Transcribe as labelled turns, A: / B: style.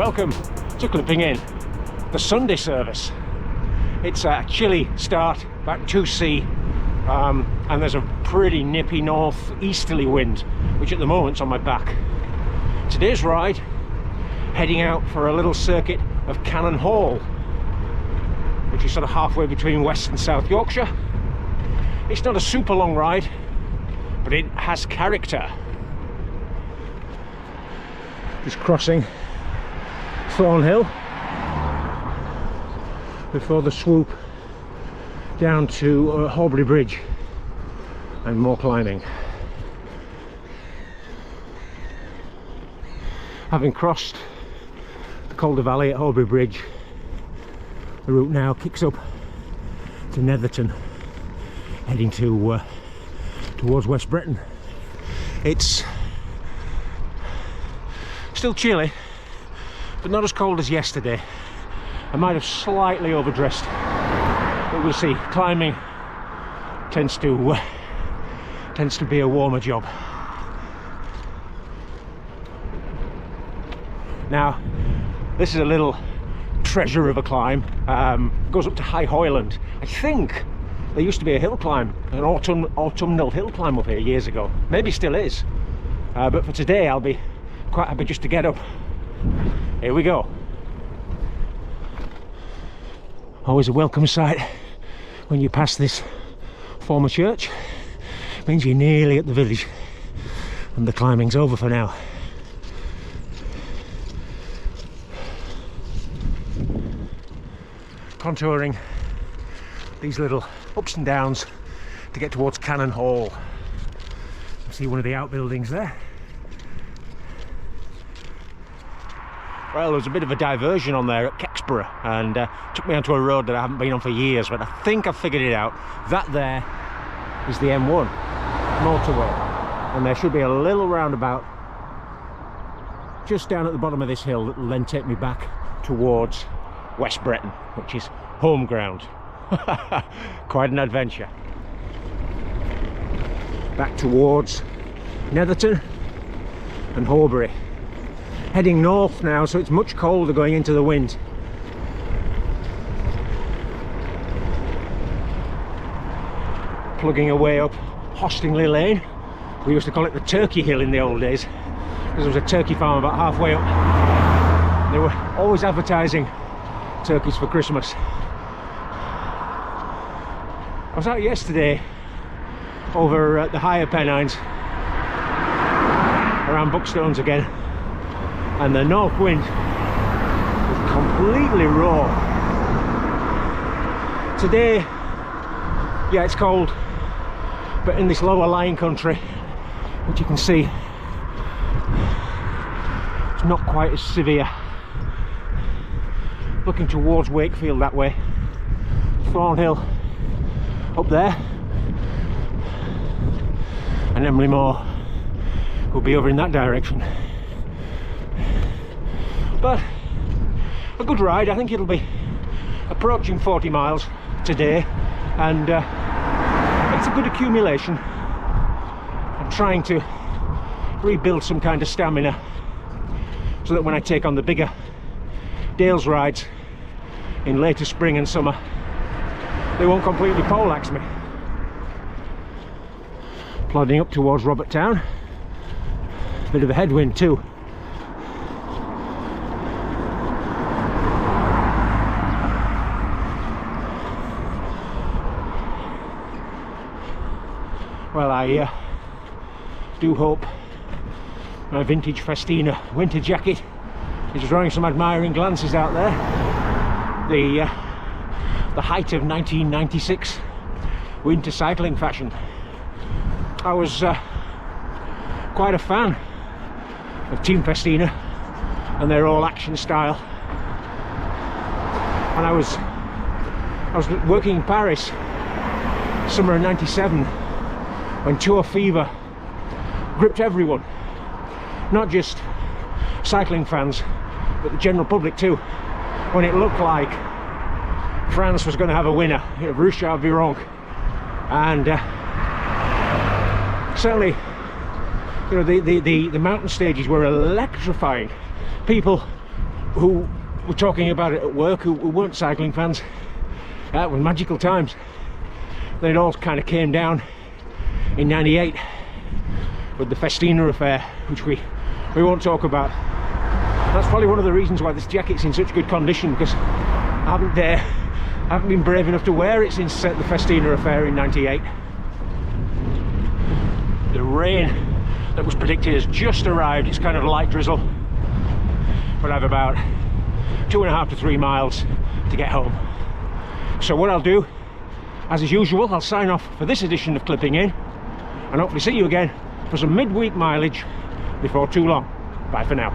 A: welcome to clipping in the Sunday service. It's a chilly start, about 2C, and there's a pretty nippy north-easterly wind, which at the moment's on my back. Today's ride, heading out for a little circuit of Cannon Hall, which is sort of halfway between West and South Yorkshire. It's not a super long ride, but it has character. Just crossing Thornhill before the swoop down to Horbury Bridge and more climbing. Having crossed the Calder Valley at Horbury Bridge, the route now kicks up to Netherton, heading to towards West Breton. It's still chilly, but not as cold as yesterday. I might have slightly overdressed, but we'll see. Climbing tends to be a warmer job. Now, this is a little treasure of a climb. Goes up to High Hoyland. I think there used to be a hill climb, an autumnal hill climb up here years ago. Maybe still is. But for today, I'll be quite happy just to get up. Here we go. Always a welcome sight when you pass this former church. Means you're nearly at the village and the climbing's over for now. Contouring these little ups and downs to get towards Cannon Hall. See one of the outbuildings there. Well, there was a bit of a diversion on there at Kexborough and took me onto a road that I haven't been on for years, but I think I've figured it out. That there is the M1 motorway, and there should be a little roundabout just down at the bottom of this hill that will then take me back towards West Breton, which is home ground. Quite an adventure. Back towards Netherton and Horbury. Heading north now, so it's much colder going into the wind. Plugging away up Hostingley Lane. We used to call it the Turkey Hill in the old days, because there was a turkey farm about halfway up. They were always advertising turkeys for Christmas. I was out yesterday over at the higher Pennines, around Buckstones again, and the north wind was completely raw. Today, yeah, it's cold, but in this lower lying country, which you can see, it's not quite as severe. Looking towards Wakefield that way, Thornhill up there, and Emily Moor will be over in that direction. But a good ride. I think it'll be approaching 40 miles today, and it's a good accumulation. I'm trying to rebuild some kind of stamina so that when I take on the bigger Dales rides in later spring and summer, they won't completely poleaxe me. Plodding up towards Robert Town. Bit of a headwind too. Well, I do hope my vintage Festina winter jacket is drawing some admiring glances out there. The height of 1996 winter cycling fashion. I was quite a fan of Team Festina and their all action style. And I was working in Paris summer of '97 when tour fever gripped everyone, not just cycling fans but the general public too, when it looked like France was going to have a winner, Rouchard Viron, and certainly, the mountain stages were electrifying. People who were talking about it at work, who weren't cycling fans. That were magical times. Then it all kind of came down in '98 with the Festina affair, which we won't talk about. That's probably one of the reasons why this jacket's in such good condition, because I haven't been brave enough to wear it since the Festina affair in '98. The rain that was predicted has just arrived. It's kind of a light drizzle, but I have about 2.5 to 3 miles to get home. So what I'll do, as is usual, I'll sign off for this edition of Clipping In, and hopefully see you again for some midweek mileage before too long. Bye for now.